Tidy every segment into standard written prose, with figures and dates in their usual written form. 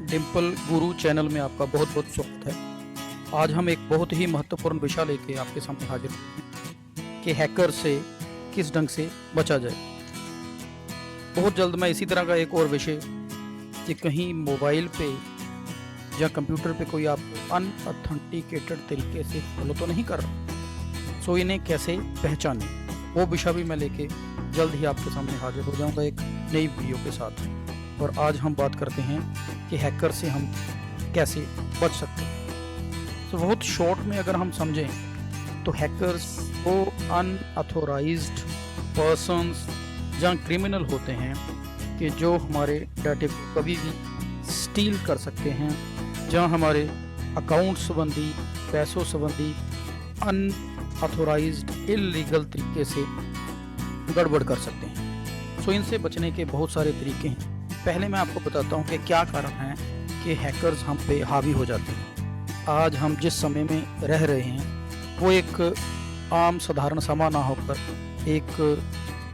डिम्पल गुरु channel में आपका बहुत बहुत स्वागत है। आज हम एक बहुत ही महत्वपूर्ण विषय लेके आपके सामने हाजिर हुए हैं कि हैकर से किस ढंग से बचा जाए। बहुत जल्द मैं इसी तरह का एक और विषय कि कहीं मोबाइल पे या कंप्यूटर पे कोई आपको अनऑथेंटिकेटेड तरीके से फॉलो तो नहीं कर रहा, सो इन्हें कैसे पहचानें, वो विषय भी मैं लेके जल्द ही आपके सामने हाजिर हो जाऊंगा एक नई वीडियो के साथ। और आज हम बात करते हैं कि हैकर से हम कैसे बच सकते हैं। तो बहुत शॉर्ट में अगर हम समझें तो हैकर्स वो अनऑथोराइज्ड पर्सन्स जहाँ क्रिमिनल होते हैं कि जो हमारे डाटे को कभी भी स्टील कर सकते हैं, जहाँ हमारे अकाउंट संबंधी पैसों संबंधी अनऑथोराइज्ड इलीगल तरीके से गड़बड़ कर सकते हैं। सो इनसे बचने के बहुत सारे तरीके हैं। पहले मैं आपको बताता हूँ कि क्या कारण है कि हैकर्स हम पे हावी हो जाते हैं। आज हम जिस समय में रह रहे हैं वो एक आम साधारण समा ना होकर एक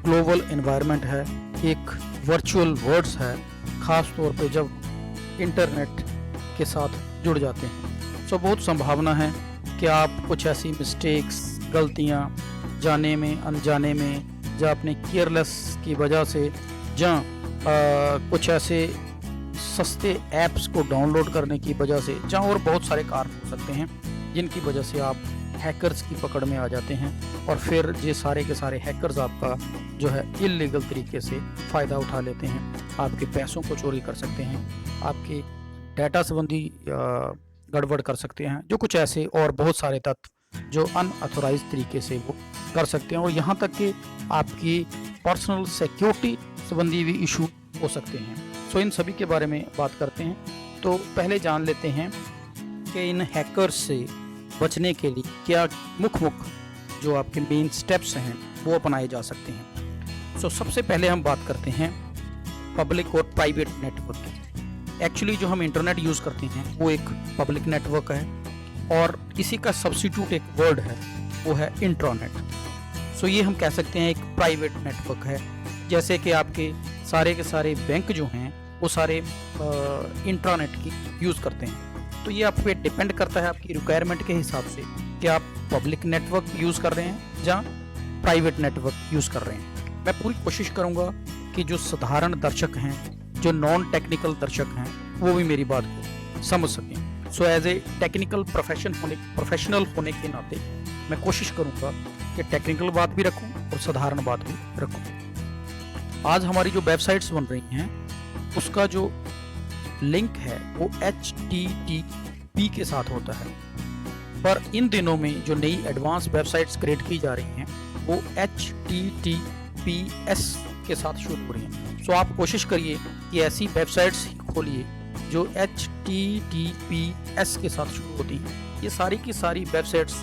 ग्लोबल एनवायरनमेंट है, एक वर्चुअल वर्ड्स है, ख़ास तौर पे जब इंटरनेट के साथ जुड़ जाते हैं। सो बहुत संभावना है कि आप कुछ ऐसी मिस्टेक्स, गलतियाँ जाने में अनजाने में, या अपने केयरलेस की वजह से, जहाँ कुछ ऐसे सस्ते ऐप्स को डाउनलोड करने की वजह से, जहाँ और बहुत सारे कारण हो सकते हैं जिनकी वजह से आप हैकर्स की पकड़ में आ जाते हैं। और फिर ये सारे के सारे हैकर्स आपका जो है इलीगल तरीके से फ़ायदा उठा लेते हैं, आपके पैसों को चोरी कर सकते हैं, आपके डाटा संबंधी गड़बड़ कर सकते हैं, जो कुछ ऐसे और बहुत सारे तत्व जो अनऑथोराइज तरीके से वो कर सकते हैं। और यहाँ तक कि आपकी पर्सनल सिक्योरिटी संबंधी भी इशू हो सकते हैं। सो इन सभी के बारे में बात करते हैं। तो पहले जान लेते हैं कि इन हैकर्स से बचने के लिए क्या मुख्य जो आपके मेन स्टेप्स हैं वो अपनाए जा सकते हैं। सो सबसे पहले हम बात करते हैं पब्लिक और प्राइवेट नेटवर्क की। एक्चुअली जो हम इंटरनेट यूज़ करते हैं वो एक पब्लिक नेटवर्क है और इसी का सब्स्टिट्यूट एक वर्ड है, वो है इंट्रानेट। सो ये हम कह सकते हैं एक प्राइवेट नेटवर्क है। जैसे कि आपके सारे के सारे बैंक जो हैं वो सारे इंट्रानेट की यूज़ करते हैं। तो ये आप पे डिपेंड करता है आपकी रिक्वायरमेंट के हिसाब से कि आप पब्लिक नेटवर्क यूज़ कर रहे हैं या प्राइवेट नेटवर्क यूज़ कर रहे हैं। मैं पूरी कोशिश करूँगा कि जो साधारण दर्शक हैं, जो नॉन टेक्निकल दर्शक हैं, वो भी मेरी बात को समझ सकें। So as a technical professional होने के नाते मैं कोशिश करूँगा कि टेक्निकल बात भी रखूँ और साधारण बात भी रखूँ। आज हमारी जो वेबसाइट्स बन रही हैं उसका जो लिंक है वो HTTP के साथ होता है, पर इन दिनों में जो नई एडवांस वेबसाइट्स क्रिएट की जा रही हैं वो HTTPS के साथ शुरू हो रही हैं। सो आप कोशिश करिए कि ऐसी वेबसाइट्स खोलिए जो HTTPS के साथ शुरू होती हैं। ये सारी की सारी वेबसाइट्स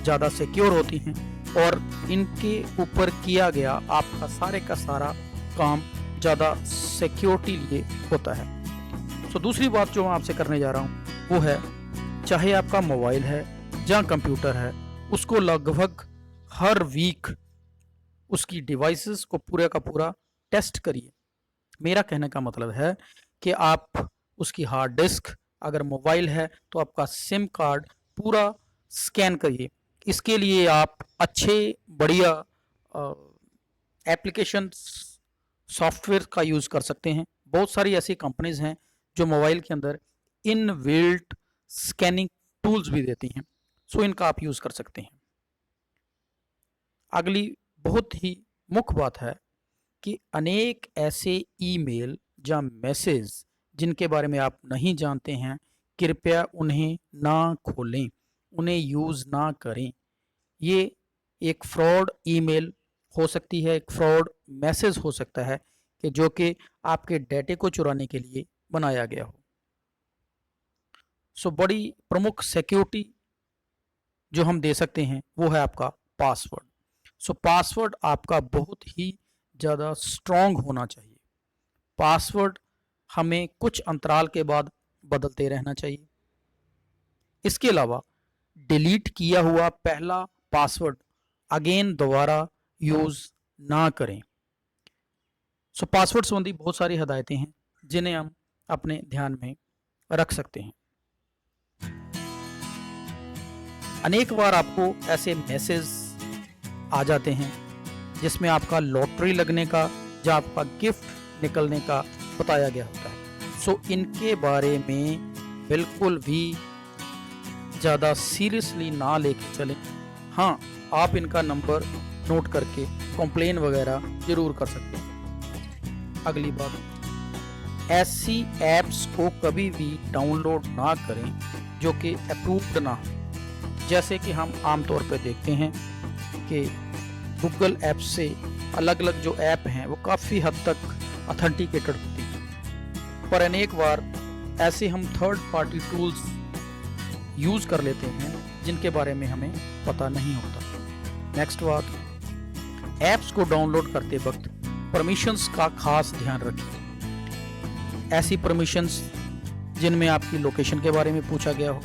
ज़्यादा सिक्योर होती हैं और इनके ऊपर किया गया आपका सारे का सारा काम ज़्यादा सिक्योरिटी लिए होता है। सो दूसरी बात जो मैं आपसे करने जा रहा हूँ वो है, चाहे आपका मोबाइल है या कंप्यूटर है, उसको लगभग हर वीक उसकी डिवाइसेस को पूरा का पूरा टेस्ट करिए। मेरा कहने का मतलब है कि आप उसकी हार्ड डिस्क, अगर मोबाइल है तो आपका सिम कार्ड पूरा स्कैन करिए। इसके लिए आप अच्छे बढ़िया एप्लीकेशन सॉफ्टवेयर का यूज़ कर सकते हैं। बहुत सारी ऐसी कंपनीज हैं जो मोबाइल के अंदर इनबिल्ट स्कैनिंग टूल्स भी देती हैं। सो इनका आप यूज़ कर सकते हैं। अगली बहुत ही मुख्य बात है कि अनेक ऐसे ईमेल या मैसेज जिनके बारे में आप नहीं जानते हैं, कृपया उन्हें ना खोलें, उन्हें यूज़ ना करें। ये एक फ्रॉड ईमेल हो सकती है, एक फ्रॉड मैसेज हो सकता है कि जो कि आपके डेटे को चुराने के लिए बनाया गया हो। सो बड़ी प्रमुख सिक्योरिटी जो हम दे सकते हैं वो है आपका पासवर्ड। सो पासवर्ड आपका बहुत ही ज़्यादा स्ट्रॉन्ग होना चाहिए। पासवर्ड हमें कुछ अंतराल के बाद बदलते रहना चाहिए। इसके अलावा डिलीट किया हुआ पहला पासवर्ड अगेन दोबारा यूज़ ना करें। सो पासवर्ड संबंधी बहुत सारी हदायतें हैं जिन्हें हम अपने ध्यान में रख सकते हैं। अनेक बार आपको ऐसे मैसेज आ जाते हैं जिसमें आपका लॉटरी लगने का या आपका गिफ्ट निकलने का बताया गया होता है। सो इनके बारे में बिल्कुल भी ज़्यादा सीरियसली ना लेके चलें। हाँ, आप इनका नंबर नोट करके कंप्लेन वगैरह ज़रूर कर सकते हैं। अगली बात, ऐसी ऐप्स को कभी भी डाउनलोड ना करें जो कि अप्रूव्ड ना हो। जैसे कि हम आमतौर पर देखते हैं कि गूगल ऐप से अलग अलग जो ऐप हैं वो काफ़ी हद तक ऑथेंटिकेटेड होती हैं, पर अनेक बार ऐसे हम थर्ड पार्टी टूल्स यूज़ कर लेते हैं जिनके बारे में हमें पता नहीं होता। नेक्स्ट बात, ऐप्स को डाउनलोड करते वक्त परमिशंस का खास ध्यान रखें। ऐसी परमिशंस जिनमें आपकी लोकेशन के बारे में पूछा गया हो,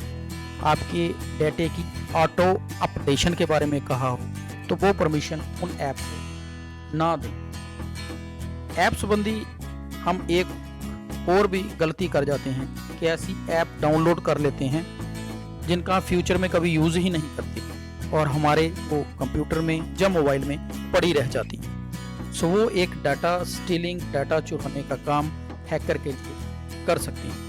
आपके डेटे की ऑटो अपडेशन के बारे में कहा हो, तो वो परमिशन उन ऐप को ना दें। ऐप संबंधी हम एक और भी गलती कर जाते हैं कि ऐसी ऐप डाउनलोड कर लेते हैं जिनका फ्यूचर में कभी यूज़ ही नहीं करते और हमारे वो कंप्यूटर में या मोबाइल में पड़ी रह जाती हैं। सो वो एक डाटा स्टीलिंग, डाटा चुराने का काम हैकर के लिए कर सकती हैं।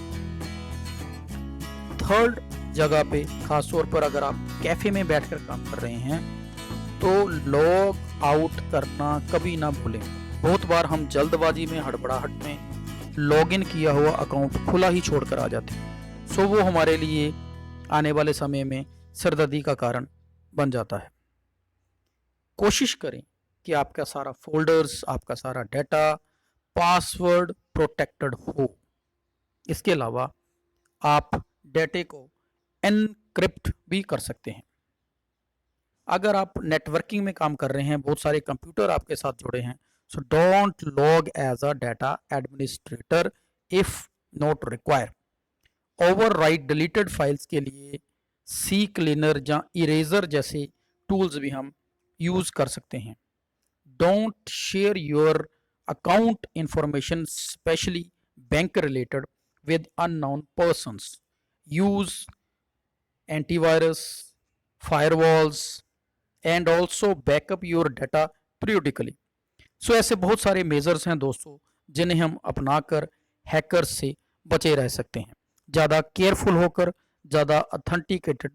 थर्ड जगह पे खासतौर पर अगर आप कैफ़े में बैठकर काम कर रहे हैं तो लॉग आउट करना कभी ना भूलें। बहुत बार हम जल्दबाजी में, हड़बड़ाहट में लॉगिन किया हुआ अकाउंट खुला ही छोड़कर आ जाते हैं। सो वो हमारे लिए आने वाले समय में सरदर्दी का कारण बन जाता है। कोशिश करें कि आपका सारा फोल्डर्स, आपका सारा डाटा पासवर्ड प्रोटेक्टेड हो। इसके अलावा आप डाटे को एनक्रिप्ट भी कर सकते हैं। अगर आप नेटवर्किंग में काम कर रहे हैं, बहुत सारे कंप्यूटर आपके साथ जुड़े हैं, so don't log as a data administrator if not require. Overwrite deleted files के लिए सी क्लीनर या इरेजर जैसे टूल्स भी हम यूज़ कर सकते हैं। Don't share your account information specially bank related with unknown persons. Use antivirus, firewalls and also backup your data periodically. So ऐसे बहुत सारे मेजर्स हैं दोस्तों जिन्हें हम अपनाकर हैकर्स से बचे रह सकते हैं, ज़्यादा केयरफुल होकर, ज़्यादा ऑथेंटिकेटेड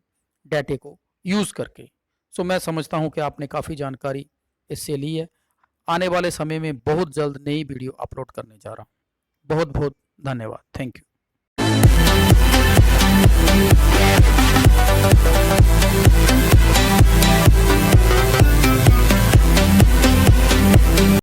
डाटे को यूज़ करके। सो मैं समझता हूँ कि आपने काफ़ी जानकारी इससे ली है। आने वाले समय में बहुत जल्द नई वीडियो अपलोड करने जा रहा हूँ। बहुत बहुत धन्यवाद। Thank you.